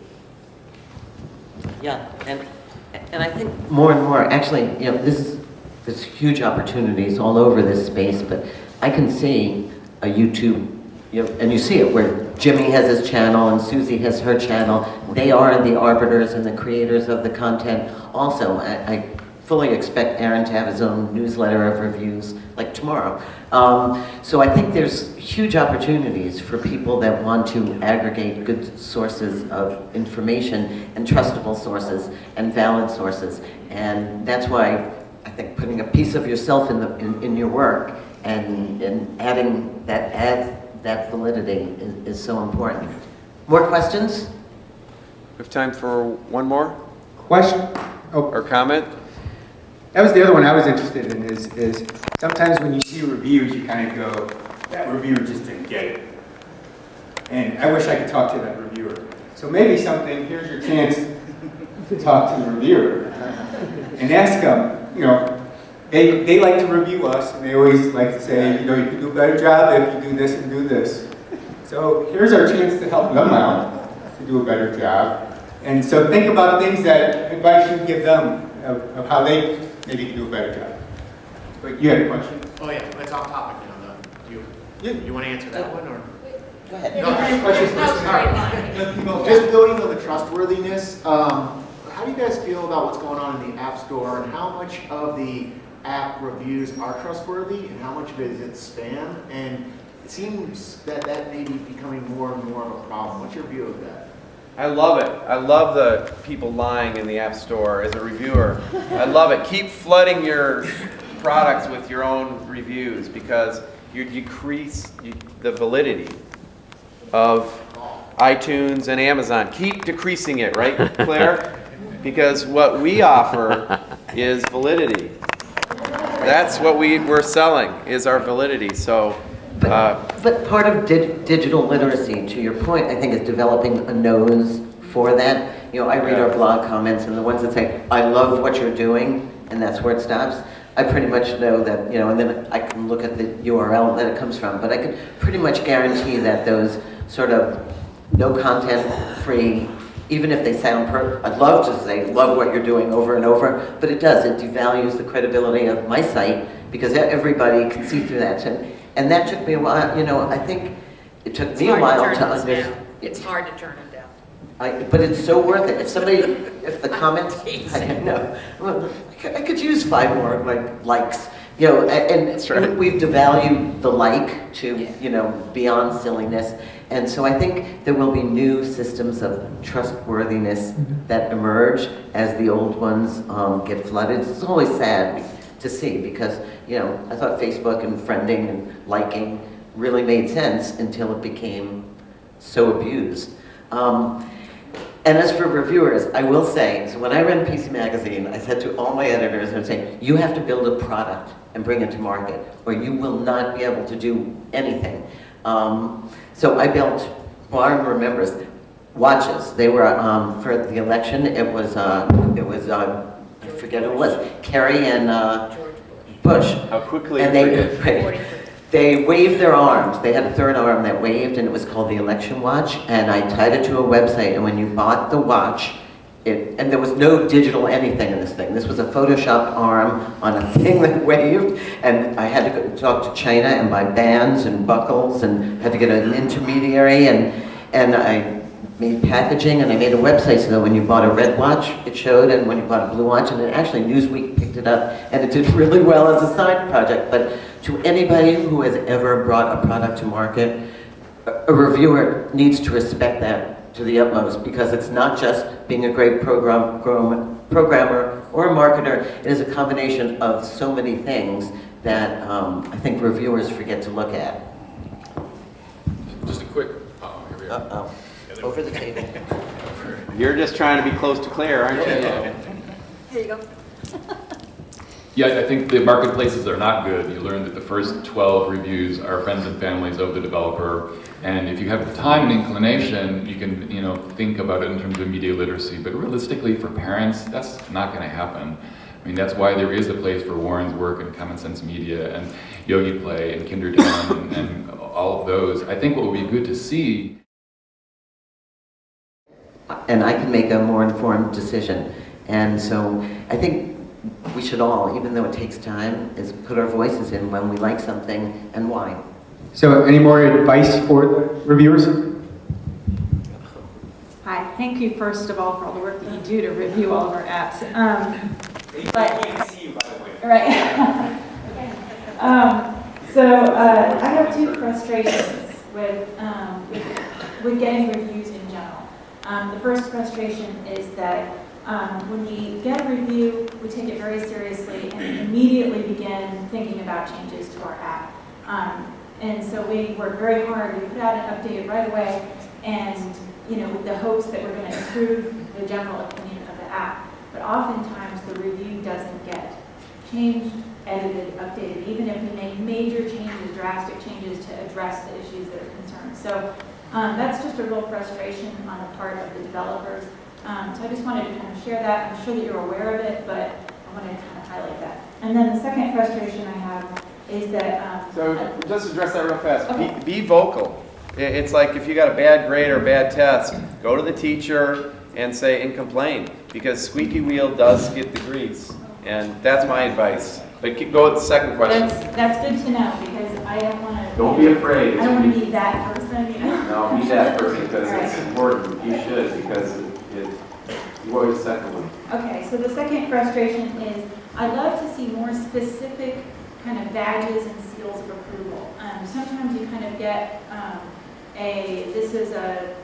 Yeah, and I think more and more, actually, there's huge opportunities all over this space, but I can see a YouTube, and you see it where Jimmy has his channel and Susie has her channel. They are the arbiters and the creators of the content. Also, I fully expect Aaron to have his own newsletter of reviews, like tomorrow. So I think there's huge opportunities for people that want to aggregate good sources of information and trustable sources and valid sources. And that's why I think putting a piece of yourself in your work and adding that validity is so important. More questions? We have time for one more? Question? Or comment? That was the other one I was interested in, is sometimes when you see reviews, you kind of go, that reviewer just didn't get it. And I wish I could talk to that reviewer. So maybe here's your chance to talk to the reviewer and ask them, they like to review us, and they always like to say, you can do a better job if you do this and do this. So here's our chance to help them out to do a better job. And so think about things advice you give them of how they maybe can do a better job. But you had a question? Oh yeah, that's off topic now though. You want to answer that one or? Go ahead. No, I have questions. Just building on the trustworthiness, how do you guys feel about what's going on in the App Store, and how much of the app reviews are trustworthy and how much of it is spam? And it seems that may be becoming more and more of a problem. What's your view of that? I love it. I love the people lying in the App Store as a reviewer. I love it. Keep flooding your products with your own reviews, because you decrease the validity of iTunes and Amazon. Keep decreasing it, right, Claire? Because what we offer is validity. That's what we're selling, is our validity. So. But part of digital literacy, to your point, I think, is developing a nose for that. I read our blog comments, and the ones that say, I love what you're doing, and that's where it stops. I pretty much know that, and then I can look at the URL that it comes from, but I can pretty much guarantee that those sort of no content free, even if they sound I'd love to say, love what you're doing over and over, but it does. It devalues the credibility of my site, because everybody can see through that. And that took me a while, I think it took me a while to understand. It's hard to turn them down. But it's so worth it. If the comments, I don't know. Well, I could use 5 more likes. And That's right. We've devalued the like to, beyond silliness. And so I think there will be new systems of trustworthiness that emerge as the old ones get flooded. It's always sad to see because, you know, I thought Facebook and friending and liking really made sense until it became so abused. And as for reviewers, I will say, so when I ran PC Magazine, I said to all my editors, I would say, you have to build a product and bring it to market, or you will not be able to do anything. So I built, Barb remembers, watches. They were, for the election, it was I forget who it was, Kerry and Bush. How quickly and they waved their arms. They had a third arm that waved, and it was called the election watch. And I tied it to a website, and when you bought the watch, and there was no digital anything in this thing. This was a photoshopped arm on a thing that waved, and I had to go talk to China and buy bands and buckles, and had to get an intermediary, and I made packaging, and I made a website so that when you bought a red watch, it showed, and when you bought a blue watch, and then actually Newsweek picked it up, and it did really well as a side project. But to anybody who has ever brought a product to market, a reviewer needs to respect that to the utmost, because it's not just being a great programmer or a marketer. It is a combination of so many things that I think reviewers forget to look at. Just a quick, here we are. Over the table. You're just trying to be close to Claire, aren't you? Here you go. Yeah, I think the marketplaces are not good. You learn that the first 12 reviews are friends and families of the developer. And if you have the time and inclination, you can, you know, think about it in terms of media literacy. But realistically, for parents, that's not going to happen. I mean, that's why there is a place for Warren's work and Common Sense Media and Yogi Play and Kindertown and all of those. I think what would be good to see. And I can make a more informed decision. And so I think we should all, even though it takes time, is put our voices in when we like something and why. So any more advice for the reviewers? Hi, thank you first of all for all the work that you do to review all of our apps. I can't see you, by the way. Right. I have two frustrations with getting reviews in general. The first frustration is that when we get a review, we take it very seriously and immediately begin thinking about changes to our app. And so we work very hard. We put out an update right away, and with the hopes that we're going to improve the general opinion of the app. But oftentimes the review doesn't get changed, edited, updated, even if we make major changes, drastic changes to address the issues that are concerned. So that's just a real frustration on the part of the developers. So I just wanted to kind of share that. I'm sure that you're aware of it, but I wanted to kind of highlight that. And then the second frustration I have is that... So just address that real fast. Okay. Be vocal. It's like if you got a bad grade or a bad test, go to the teacher and say and complain, because squeaky wheel does get the grease. And that's my advice. But go with the second question. That's good to know, because I don't want to... Don't be afraid. I don't want to be that person, No, be that person, because it's important. You should, because you always second one. Okay, so the second frustration is I love to see more specific kind of badges and seals of approval. Sometimes you kind of get this is a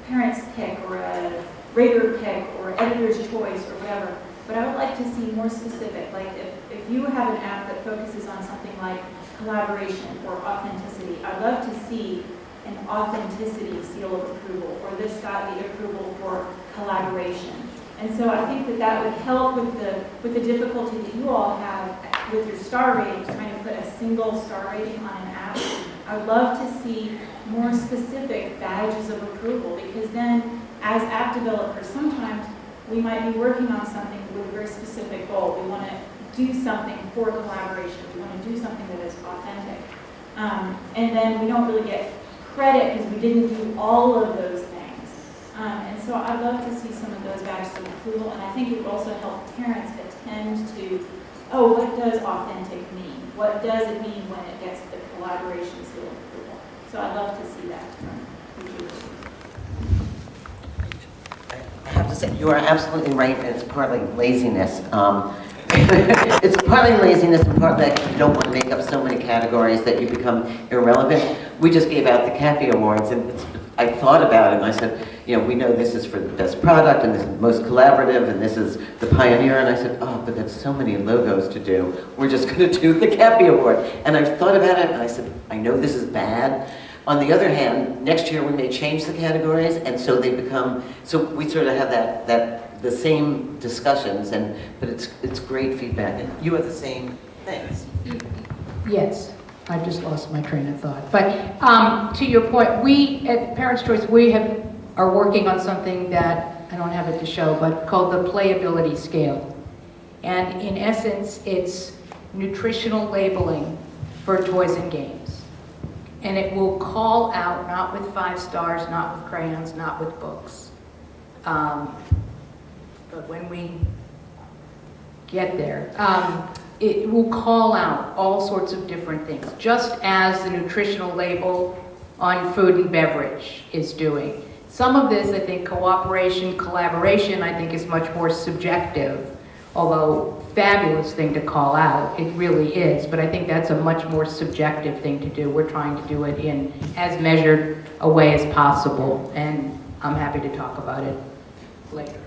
parent's pick or a rater pick or editor's choice or whatever. But I would like to see more specific, like if you have an app that focuses on something like collaboration or authenticity, I'd love to see an authenticity seal of approval, or this got the approval for collaboration. And so I think that would help with the difficulty that you all have with your star ratings, trying to put a single star rating on an app. I would love to see more specific badges of approval, because then as app developers, sometimes we might be working on something with a very specific goal. We want to do something for collaboration. We want to do something that is authentic. And then we don't really get credit because we didn't do all of those things. And so I'd love to see some of those badges of approval, and I think it would also help parents attend to, oh, what does authentic mean? What does it mean when it gets the collaboration seal of approval? So I'd love to see that from reviewers. I have to say, you are absolutely right, and it's partly laziness. it's partly laziness and partly that you don't want to make up so many categories that you become irrelevant. We just gave out the Cappy Awards, and I thought about it, and I said, you know, we know this is for the best product, and this is most collaborative, and this is the pioneer, and I said, oh, but that's so many logos to do. We're just going to do the Cappy Award. And I thought about it, and I said, I know this is bad. On the other hand, next year we may change the categories, and so they become, so we sort of have the same discussions, but it's great feedback, and you have the same things. Yes, I just lost my train of thought. But to your point, we at Parents' Choice, are working on something that, I don't have it to show, but called the playability scale. And in essence, it's nutritional labeling for toys and games. And it will call out, not with 5 stars, not with crayons, not with books. But when we get there, it will call out all sorts of different things, just as the nutritional label on food and beverage is doing. Some of this, I think, cooperation, collaboration, I think is much more subjective, although fabulous thing to call out, it really is, but I think that's a much more subjective thing to do. We're trying to do it in as measured a way as possible, and I'm happy to talk about it later.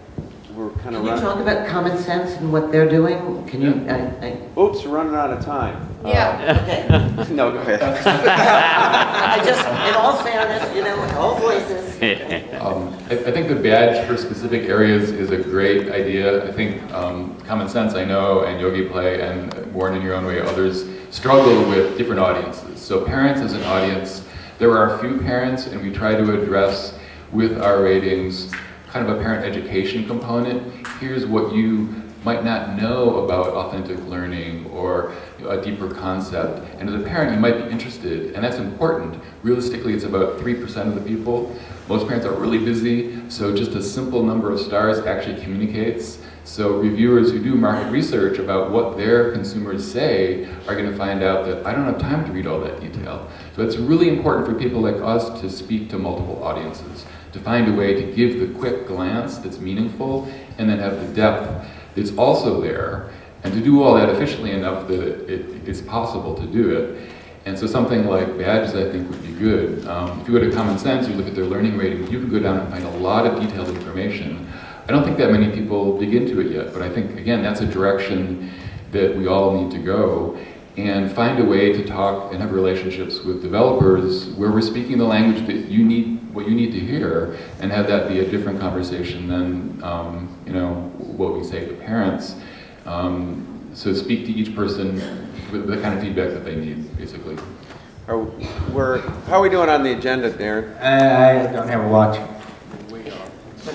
We're kind of Can you talk about common sense and what they're doing? Can you? Oops, we're running out of time. Yeah. Okay. No, go ahead. I just, in all fairness, you know, in all voices. I think the badge for specific areas is a great idea. I think Common Sense, I know, and Yogi Play, and Born in Your Own Way, others struggle with different audiences. So parents as an audience, there are a few parents, and we try to address with our ratings kind of a parent education component. Here's what you might not know about authentic learning or a deeper concept. And as a parent, you might be interested, and that's important. Realistically, it's about 3% of the people. Most parents are really busy, so just a simple number of stars actually communicates. So reviewers who do market research about what their consumers say are going to find out that I don't have time to read all that detail. So it's really important for people like us to speak to multiple audiences, to find a way to give the quick glance that's meaningful, and then have the depth that's also there, and to do all that efficiently enough that it's possible to do it. And so something like badges, I think, would be good. If you go to Common Sense, you look at their learning ratings, you can go down and find a lot of detailed information. I don't think that many people dig into it yet, but I think, again, that's a direction that we all need to go, and find a way to talk and have relationships with developers where we're speaking the language that you need, what you need to hear, and have that be a different conversation than you know, what we say to parents. So speak to each person with the kind of feedback that they need, basically. How are we doing on the agenda, Darren? I don't have a watch.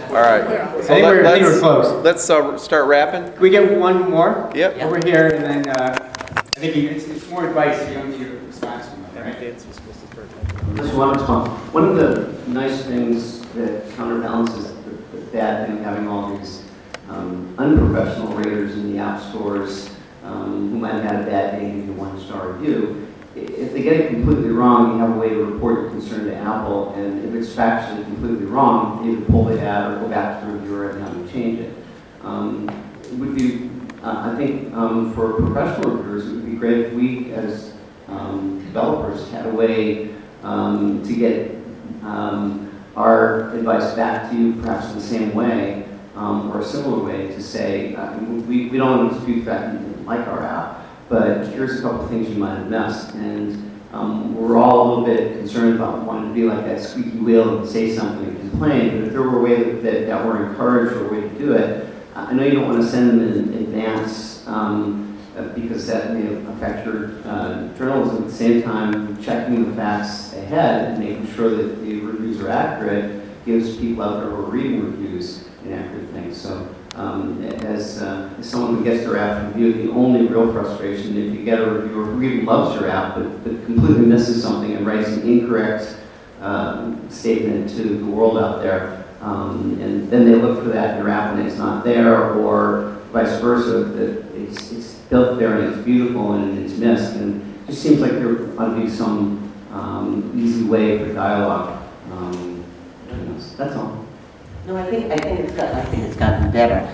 All right. I think we're close. Let's start wrapping. Can we get one more? Yep. Over here, and then I think it's more advice. You don't need a response from them, right? Just one response. One of the nice things that counterbalances the bad thing of having all these unprofessional raters in the app stores who might have had a bad day and give you a 1-star review. If they get it completely wrong, you have a way to report your concern to Apple, and if it's factually completely wrong, you either pull the ad or go back to the reviewer and have them change it. It would be, I think, for professional reviewers, it would be great if we, as developers, had a way to get our advice back to you, perhaps in the same way, or a similar way, to say, we don't want to dispute the fact that you didn't like our app, but here's a couple of things you might have missed. And we're all a little bit concerned about wanting to be like that squeaky wheel and say something and complain, but if there were a way that we're encouraged or a way to do it, I know you don't want to send them in advance because that may affect your journalism. At the same time, checking the facts ahead and making sure that the reviews are accurate gives people out there who are reading reviews inaccurate things. So as someone who gets their app reviewed, the only real frustration if you get a reviewer who really loves your app but completely misses something and writes an incorrect statement to the world out there, and then they look for that in your app and it's not there, or vice versa, that it's built there and it's beautiful and it's missed. And it just seems like there ought to be some easy way for dialogue. That's all. No, I think it's gotten better.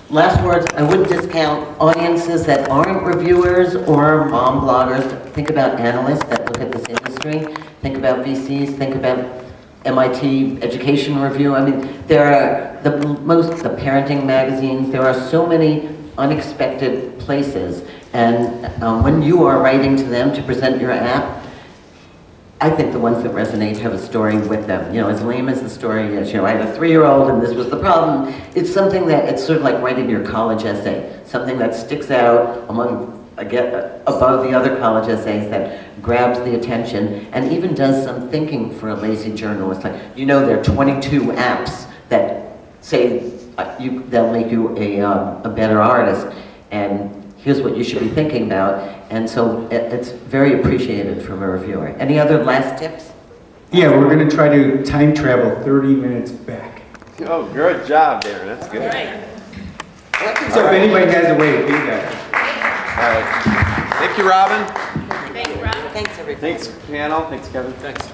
Last words, I wouldn't discount audiences that aren't reviewers or mom bloggers. Think about analysts that look at this industry. Think about VCs. Think about MIT Education Review. I mean, there are the parenting magazines. There are so many unexpected places. And when you are writing to them to present your app, I think the ones that resonate have a story with them. You know, as lame as the story is, you know, I had a 3-year-old and this was the problem. It's something that, it's sort of like writing your college essay, something that sticks out above the other college essays, that grabs the attention and even does some thinking for a lazy journalist. Like, you know, there are 22 apps that say they'll make you a better artist, and here's what you should be thinking about. And so it's very appreciated from a reviewer. Any other last tips? Yeah, we're going to try to time travel 30 minutes back. Oh, good job, Darren. That's good. So if anybody has a way to do that. All right. Thank you, Robin. Thank you, Robin. Thanks, everybody. Thanks, panel. Thanks, Kevin. Thanks.